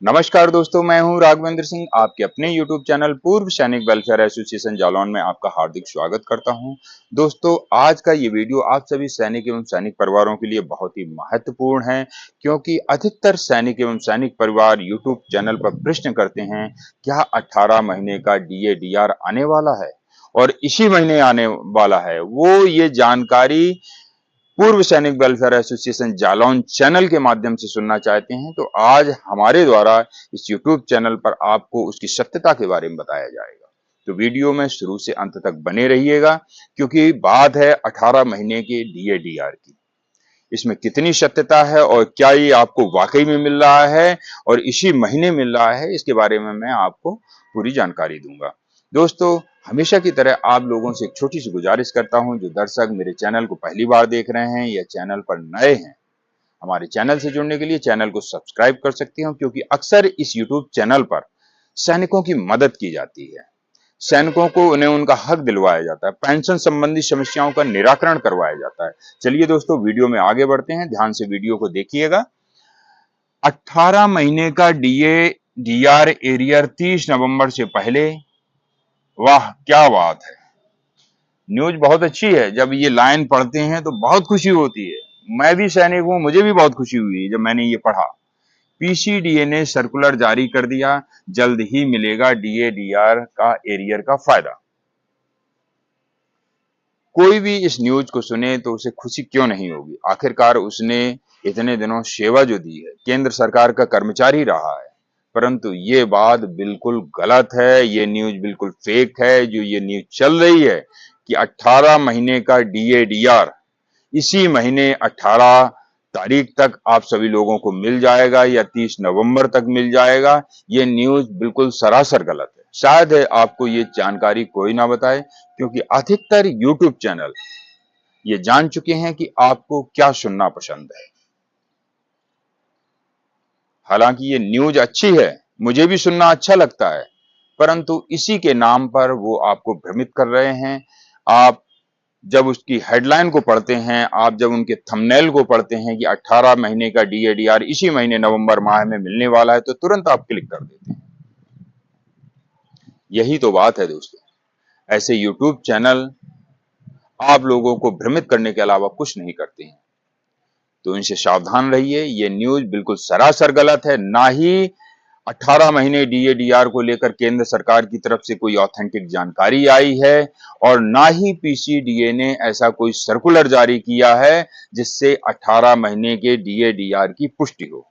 नमस्कार दोस्तों, मैं हूं राघवेंद्र सिंह। आपके अपने YouTube चैनल पूर्व सैनिक वेलफेयर एसोसिएशन जालौन में आपका हार्दिक स्वागत करता हूं। दोस्तों, आज का ये वीडियो आप सभी सैनिक एवं सैनिक परिवारों के लिए बहुत ही महत्वपूर्ण है, क्योंकि अधिकतर सैनिक एवं सैनिक परिवार YouTube चैनल पर प्रश्न करते हैं, क्या 18 महीने का DA/DR आने वाला है और इसी महीने आने वाला है। वो ये जानकारी पूर्व सैनिक वेलफेयर एसोसिएशन जालौन चैनल के माध्यम से सुनना चाहते हैं, तो आज हमारे द्वारा इस यूट्यूब चैनल पर आपको उसकी सत्यता के बारे में बताया जाएगा। तो वीडियो में शुरू से अंत तक बने रहिएगा, क्योंकि बात है 18 महीने के DA/DR की। इसमें कितनी सत्यता है और क्या ये आपको वाकई में मिल रहा है और इसी महीने मिल रहा है, इसके बारे में मैं आपको पूरी जानकारी दूंगा। दोस्तों, हमेशा की तरह आप लोगों से एक छोटी सी गुजारिश करता हूं, जो दर्शक मेरे चैनल को पहली बार देख रहे हैं या चैनल पर नए हैं, हमारे चैनल से जुड़ने के लिए चैनल को सब्सक्राइब कर सकते हो, क्योंकि अक्सर इस यूट्यूब चैनल पर सैनिकों की मदद की जाती है। सैनिकों को उन्हें उनका हक दिलवाया जाता है, पेंशन संबंधी समस्याओं का निराकरण करवाया जाता है। चलिए दोस्तों, वीडियो में आगे बढ़ते हैं, ध्यान से वीडियो को देखिएगा। 18 महीने का DA/DR एरियर 30 नवंबर से पहले। वाह, क्या बात है! न्यूज बहुत अच्छी है। जब ये लाइन पढ़ते हैं तो बहुत खुशी होती है। मैं भी सैनिक हूं, मुझे भी बहुत खुशी हुई जब मैंने ये पढ़ा। PCDA ने सर्कुलर जारी कर दिया, जल्द ही मिलेगा DA/DR का एरियर का फायदा। कोई भी इस न्यूज को सुने तो उसे खुशी क्यों नहीं होगी। आखिरकार उसने इतने दिनों सेवा जो दी है, केंद्र सरकार का कर्मचारी रहा है। परंतु ये बात बिल्कुल गलत है, ये न्यूज बिल्कुल फेक है। जो ये न्यूज चल रही है कि 18 महीने का DA/DR इसी महीने 18 तारीख तक आप सभी लोगों को मिल जाएगा या 30 नवंबर तक मिल जाएगा, ये न्यूज बिल्कुल सरासर गलत है। शायद है आपको ये जानकारी कोई ना बताए, क्योंकि अधिकतर YouTube चैनल ये जान चुके हैं कि आपको क्या सुनना पसंद है। हालांकि ये न्यूज अच्छी है, मुझे भी सुनना अच्छा लगता है, परंतु इसी के नाम पर वो आपको भ्रमित कर रहे हैं। आप जब उसकी हेडलाइन को पढ़ते हैं, आप जब उनके थंबनेल को पढ़ते हैं कि 18 महीने का DA/DR इसी महीने नवंबर माह में मिलने वाला है, तो तुरंत आप क्लिक कर देते हैं। यही तो बात है दोस्तों। ऐसे YouTube चैनल आप लोगों को भ्रमित करने के अलावा कुछ नहीं करते हैं, तो इनसे सावधान रहिए। ये न्यूज बिल्कुल सरासर गलत है। ना ही 18 महीने DA/DR को लेकर केंद्र सरकार की तरफ से कोई ऑथेंटिक जानकारी आई है, और ना ही PCDA ने ऐसा कोई सर्कुलर जारी किया है जिससे 18 महीने के DA/DR की पुष्टि हो।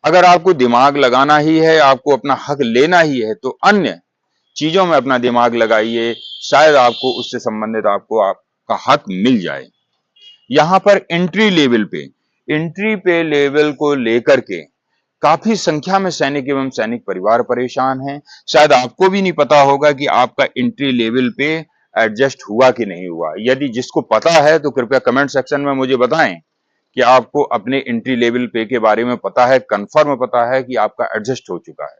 अगर आपको दिमाग लगाना ही है, आपको अपना हक लेना ही है, तो अन्य चीजों में अपना दिमाग लगाइए, शायद आपको उससे संबंधित आपको आपका हक मिल जाए। यहाँ पर एंट्री पे लेवल को लेकर के काफी संख्या में सैनिक एवं सैनिक परिवार परेशान हैं। शायद आपको भी नहीं पता होगा कि आपका एंट्री लेवल पे एडजस्ट हुआ कि नहीं हुआ। यदि जिसको पता है तो कृपया कमेंट सेक्शन में मुझे बताएं कि आपको अपने एंट्री लेवल पे के बारे में पता है, कंफर्म पता है कि आपका एडजस्ट हो चुका है।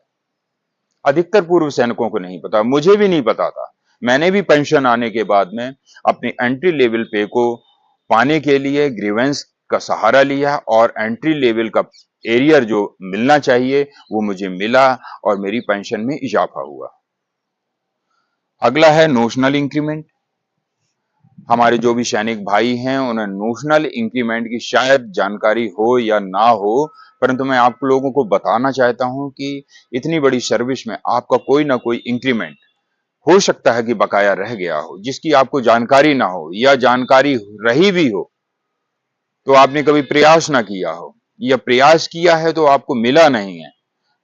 अधिकतर पूर्व सैनिकों को नहीं पता, मुझे भी नहीं पता था। मैंने भी पेंशन आने के बाद में अपनी एंट्री लेवल पे को पाने के लिए ग्रीवेंस का सहारा लिया, और एंट्री लेवल का एरियर जो मिलना चाहिए वो मुझे मिला, और मेरी पेंशन में इजाफा हुआ। अगला है नोशनल इंक्रीमेंट। हमारे जो भी सैनिक भाई हैं उन्हें नोशनल इंक्रीमेंट की शायद जानकारी हो या ना हो, परंतु मैं आप लोगों को बताना चाहता हूं कि इतनी बड़ी सर्विस में आपका कोई ना कोई इंक्रीमेंट हो सकता है कि बकाया रह गया हो, जिसकी आपको जानकारी ना हो, या जानकारी रही भी हो तो आपने कभी प्रयास ना किया हो, या प्रयास किया है तो आपको मिला नहीं है।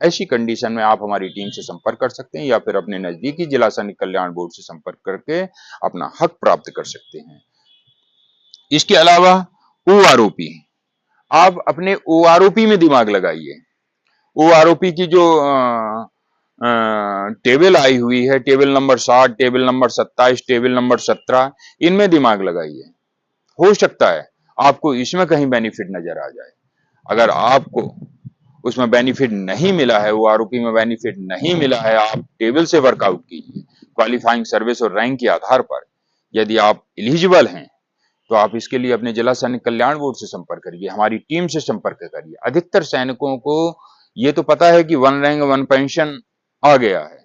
ऐसी कंडीशन में आप हमारी टीम से संपर्क कर सकते हैं, या फिर अपने नजदीकी जिला सैनिक कल्याण बोर्ड से संपर्क करके अपना हक प्राप्त कर सकते हैं। इसके अलावा OROP, आप अपने OROP में दिमाग लगाइए। OROP की जो टेबल आई हुई है, table number 60, table number 27, table number 17, इनमें दिमाग लगाइए। हो सकता है आपको इसमें कहीं बेनिफिट नजर आ जाए। अगर आपको उसमें बेनिफिट नहीं मिला है, OROP में बेनिफिट नहीं मिला है, आप टेबल से वर्कआउट कीजिए। क्वालिफाइंग सर्विस और रैंक के आधार पर यदि आप एलिजिबल हैं तो आप इसके लिए अपने जिला सैनिक कल्याण बोर्ड से संपर्क करिए, हमारी टीम से संपर्क करिए। अधिकतर सैनिकों को ये तो पता है कि 1 रैंक 1 पेंशन आ गया है,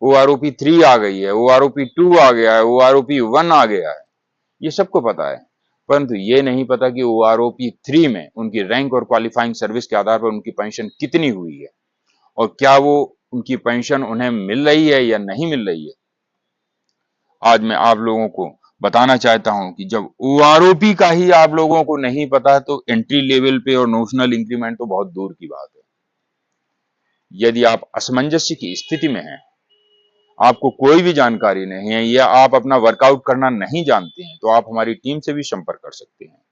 OROP 3 आ गई है, OROP 2 आ गया है, OROP 1 आ गया है, ये सबको पता है। परंतु ये नहीं पता कि OROP 3 में उनकी रैंक और क्वालिफाइंग सर्विस के आधार पर उनकी पेंशन कितनी हुई है और क्या वो उनकी पेंशन उन्हें मिल रही है या नहीं मिल रही है। आज मैं आप लोगों को बताना चाहता हूं कि जब OROP का ही आप लोगों को नहीं पता तो एंट्री लेवल पे और नोशनल इंक्रीमेंट तो बहुत दूर की बात है। यदि आप असमंजस्य की स्थिति में हैं, आपको कोई भी जानकारी नहीं है या आप अपना वर्कआउट करना नहीं जानते हैं, तो आप हमारी टीम से भी संपर्क कर सकते हैं।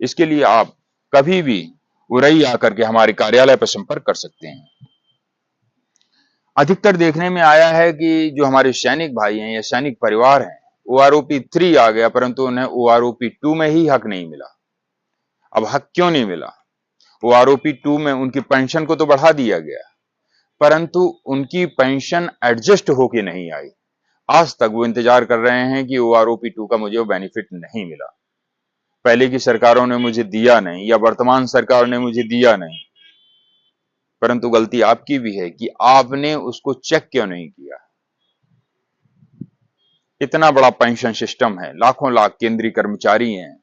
इसके लिए आप कभी भी उरई आकर के हमारे कार्यालय पर संपर्क कर सकते हैं। अधिकतर देखने में आया है कि जो हमारे सैनिक भाई हैं या सैनिक परिवार हैं, OROP 3 आ गया परंतु उन्हें OROP 2 में ही हक नहीं मिला। अब हक क्यों नहीं मिला? OROP 2 में उनकी पेंशन को तो बढ़ा दिया गया, परंतु उनकी पेंशन एडजस्ट होके नहीं आई। आज तक वो इंतजार कर रहे हैं कि OROP 2 का मुझे वो बेनिफिट नहीं मिला, पहले की सरकारों ने मुझे दिया नहीं या वर्तमान सरकार ने मुझे दिया नहीं। परंतु गलती आपकी भी है कि आपने उसको चेक क्यों नहीं किया। इतना बड़ा पेंशन सिस्टम है, लाखों लाख केंद्रीय कर्मचारी हैं,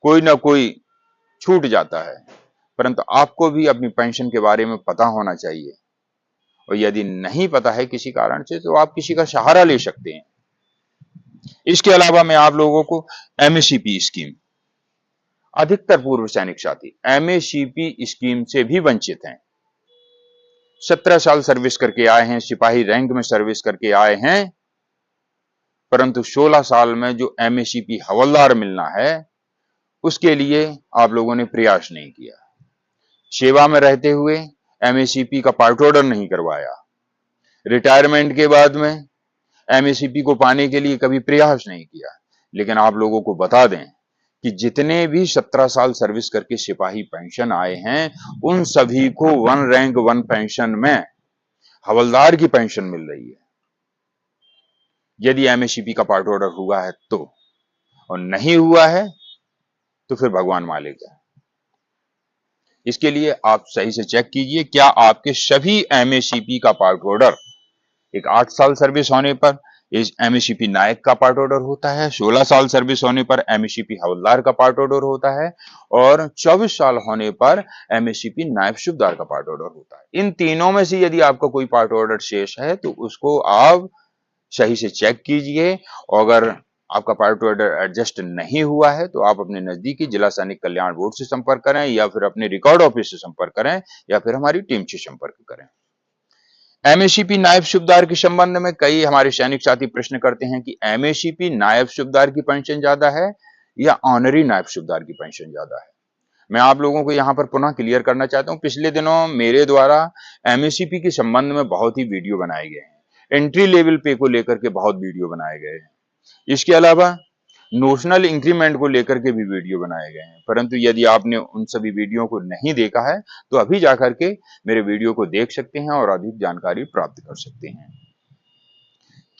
कोई ना कोई छूट जाता है, परंतु आपको भी अपनी पेंशन के बारे में पता होना चाहिए। और यदि नहीं पता है किसी कारण से तो आप किसी का सहारा ले सकते हैं। इसके अलावा मैं आप लोगों को MACP स्कीम, अधिकतर पूर्व सैनिक साथी MACP स्कीम से भी वंचित हैं। 17 साल सर्विस करके आए हैं, सिपाही रैंक में सर्विस करके आए हैं, परंतु 16 साल में जो MACP हवलदार मिलना है उसके लिए आप लोगों ने प्रयास नहीं किया। सेवा में रहते हुए MACP का पार्ट ऑर्डर नहीं करवाया, रिटायरमेंट के बाद में MACP को पाने के लिए कभी प्रयास नहीं किया। लेकिन आप लोगों को बता दें कि जितने भी 17 साल सर्विस करके सिपाही पेंशन आए हैं, उन सभी को 1 रैंक 1 पेंशन में हवलदार की पेंशन मिल रही है। यदि MACP का पार्ट ऑर्डर हुआ है तो, और नहीं हुआ है तो फिर भगवान मालिक है। इसके लिए आप सही से चेक कीजिए क्या आपके सभी MACP का पार्ट ऑर्डर, एक 8 साल सर्विस होने पर इस MACP नायक का पार्ट ऑर्डर होता है, 16 साल सर्विस होने पर MACP हवलदार का पार्ट ऑर्डर होता है और 24 साल होने पर MACP नायब सूबेदार का पार्ट ऑर्डर होता है। इन तीनों में से यदि आपका कोई पार्ट ऑर्डर शेष है तो उसको आप सही से चेक कीजिए, और अगर आपका पार्ट ऑर्डर एडजस्ट नहीं हुआ है तो आप अपने नजदीकी जिला सैनिक कल्याण बोर्ड से संपर्क करें या फिर अपने रिकॉर्ड ऑफिस से संपर्क करें या फिर हमारी टीम से संपर्क करें। MACP नायब सूबेदार के संबंध में कई हमारे सैनिक साथी प्रश्न करते हैं कि MACP नायब सूबेदार की पेंशन ज्यादा है या ऑनरी नायब सूबेदार की पेंशन ज्यादा है। मैं आप लोगों को यहाँ पर पुनः क्लियर करना चाहता हूँ, पिछले दिनों मेरे द्वारा MACP के संबंध में बहुत ही वीडियो बनाए गए हैं, एंट्री लेवल पे को लेकर के बहुत वीडियो बनाए गए हैं। इसके अलावा नोशनल इंक्रीमेंट को लेकर के भी वीडियो बनाए गए हैं, परंतु यदि आपने उन सभी वीडियो को नहीं देखा है तो अभी जाकर के मेरे वीडियो को देख सकते हैं और अधिक जानकारी प्राप्त कर सकते हैं।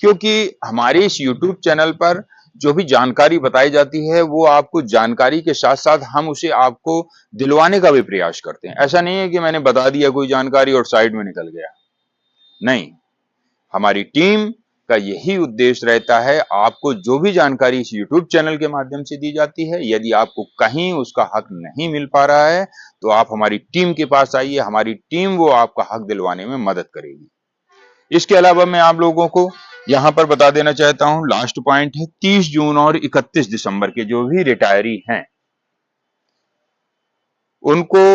क्योंकि हमारे इस YouTube चैनल पर जो भी जानकारी बताई जाती है वो आपको जानकारी के साथ साथ हम उसे आपको दिलवाने का भी प्रयास करते हैं। ऐसा नहीं है कि मैंने बता दिया कोई जानकारी और साइड में निकल गया, नहीं, हमारी टीम का यही उद्देश्य रहता है, आपको जो भी जानकारी इस YouTube चैनल के माध्यम से दी जाती है, यदि आपको कहीं उसका हक नहीं मिल पा रहा है तो आप हमारी टीम के पास आइए, हमारी टीम वो आपका हक दिलवाने में मदद करेगी। इसके अलावा मैं आप लोगों को यहां पर बता देना चाहता हूं, लास्ट पॉइंट है 30 जून और 31 दिसंबर के जो भी रिटायरी हैं उनको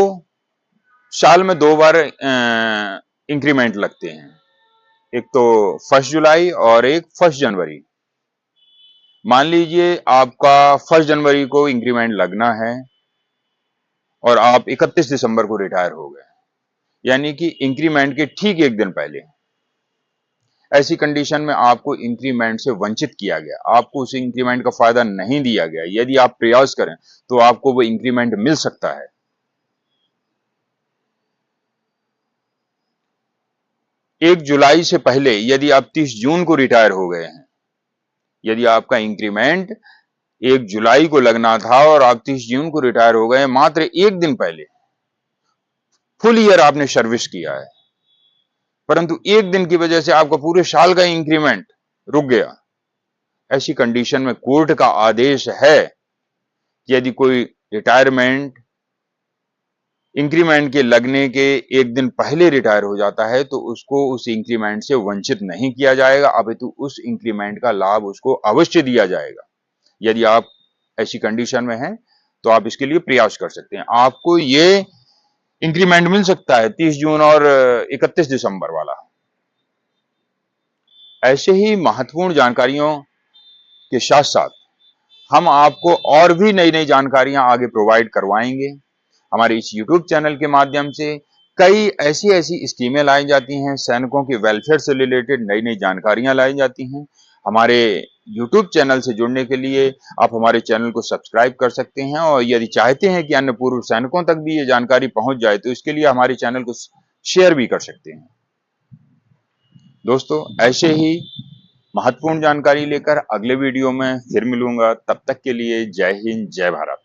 साल में 2 बार इंक्रीमेंट लगते हैं, एक तो 1 जुलाई और एक 1 जनवरी। मान लीजिए आपका 1 जनवरी को इंक्रीमेंट लगना है और आप 31 दिसंबर को रिटायर हो गए, यानी कि इंक्रीमेंट के ठीक एक दिन पहले। ऐसी कंडीशन में आपको इंक्रीमेंट से वंचित किया गया, आपको उस इंक्रीमेंट का फायदा नहीं दिया गया। यदि आप प्रयास करें तो आपको वो इंक्रीमेंट मिल सकता है। 1 जुलाई से पहले यदि आप 30 जून को रिटायर हो गए हैं, यदि आपका इंक्रीमेंट 1 जुलाई को लगना था और आप 30 जून को रिटायर हो गए, मात्र 1 दिन पहले। फुल ईयर आपने सर्विस किया है, परंतु 1 दिन की वजह से आपका पूरे साल का इंक्रीमेंट रुक गया। ऐसी कंडीशन में कोर्ट का आदेश है कि यदि कोई रिटायरमेंट इंक्रीमेंट के लगने के 1 दिन पहले रिटायर हो जाता है तो उसको उस इंक्रीमेंट से वंचित नहीं किया जाएगा, अपितु उस इंक्रीमेंट का लाभ उसको अवश्य दिया जाएगा। यदि आप ऐसी कंडीशन में हैं तो आप इसके लिए प्रयास कर सकते हैं। आपको ये इंक्रीमेंट मिल सकता है 30 जून और 31 दिसंबर वाला। ऐसे ही महत्वपूर्ण जानकारियों के साथ साथ हम आपको और भी नई नई जानकारियां आगे प्रोवाइड करवाएंगे। हमारे इस YouTube चैनल के माध्यम से कई ऐसी ऐसी स्कीमें लाई जाती हैं, सैनिकों के वेलफेयर से रिलेटेड नई नई जानकारियां लाई जाती हैं। हमारे YouTube चैनल से जुड़ने के लिए आप हमारे चैनल को सब्सक्राइब कर सकते हैं और यदि चाहते हैं कि अन्य पूर्व सैनिकों तक भी ये जानकारी पहुंच जाए तो इसके लिए हमारे चैनल को शेयर भी कर सकते हैं। दोस्तों, ऐसे ही महत्वपूर्ण जानकारी लेकर अगले वीडियो में फिर मिलूंगा। तब तक के लिए जय हिंद, जय भारत।